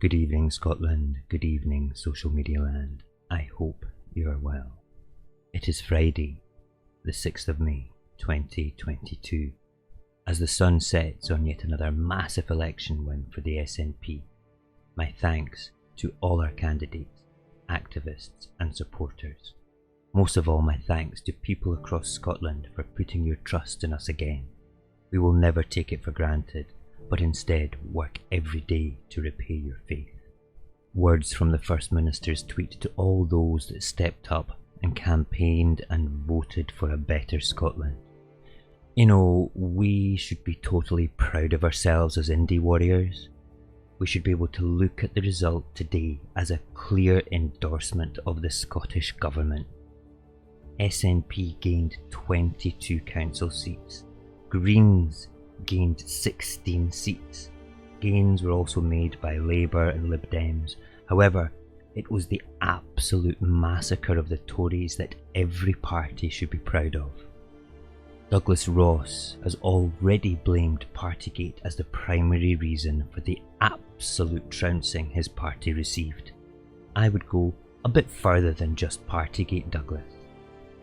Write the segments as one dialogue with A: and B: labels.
A: Good evening, Scotland. Good evening, social media land. I hope you are well. It is Friday, the 6th of May, 2022. As the sun sets on yet another massive election win for the SNP, my thanks to all our candidates, activists and supporters. Most of all, my thanks to people across Scotland for putting your trust in us again. We will never take it for granted, but instead work every day to repay your faith. Words from the First Minister's tweet to all those that stepped up and campaigned and voted for a better Scotland. You know, we should be totally proud of ourselves as Indy warriors. We should be able to look at the result today as a clear endorsement of the Scottish Government. SNP gained 22 council seats. Greens gained 16 seats. Gains were also made by Labour and Lib Dems. However, it was the absolute massacre of the Tories that every party should be proud of. Douglas Ross has already blamed Partygate as the primary reason for the absolute trouncing his party received. I would go a bit further than just Partygate, Douglas.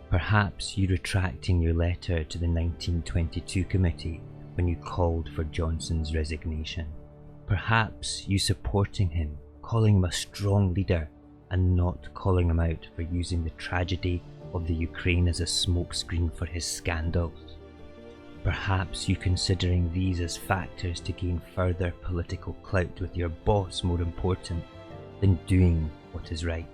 A: Perhaps you retracting your letter to the 1922 committee when you called for Johnson's resignation. Perhaps you supporting him, calling him a strong leader and not calling him out for using the tragedy of the Ukraine as a smokescreen for his scandals. Perhaps you considering these as factors to gain further political clout with your boss more important than doing what is right.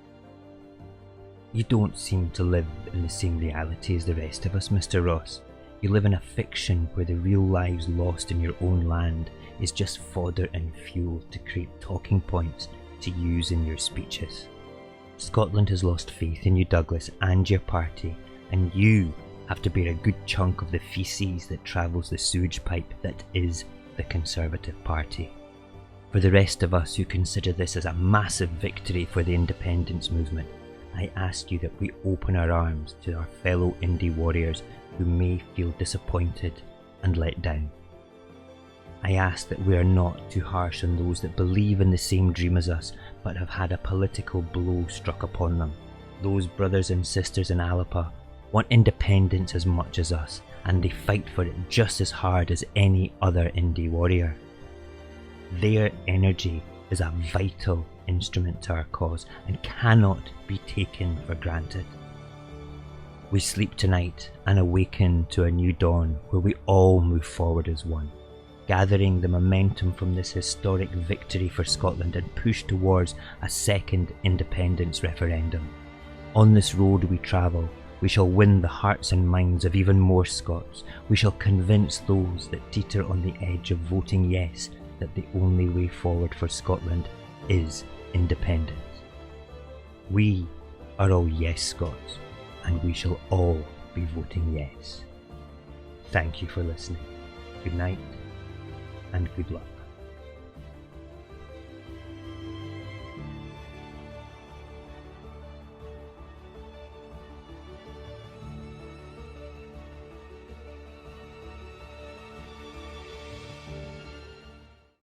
A: You don't seem to live in the same reality as the rest of us, Mr. Ross. You live in a fiction where the real lives lost in your own land is just fodder and fuel to create talking points to use in your speeches. Scotland has lost faith in you, Douglas, and your party, and you have to bear a good chunk of the feces that travels the sewage pipe that is the Conservative Party. For the rest of us who consider this as a massive victory for the independence movement, I ask you that we open our arms to our fellow Indy warriors who may feel disappointed and let down. I ask that we are not too harsh on those that believe in the same dream as us but have had a political blow struck upon them. Those brothers and sisters in Alapa want independence as much as us, and they fight for it just as hard as any other Indy warrior. Their energy is a vital instrument to our cause and cannot be taken for granted. We sleep tonight and awaken to a new dawn where we all move forward as one, gathering the momentum from this historic victory for Scotland and push towards a second independence referendum. On this road we travel, we shall win the hearts and minds of even more Scots. We shall convince those that teeter on the edge of voting yes that the only way forward for Scotland is independence. We are all yes Scots, and we shall all be voting yes. Thank you for listening. Good night and good luck.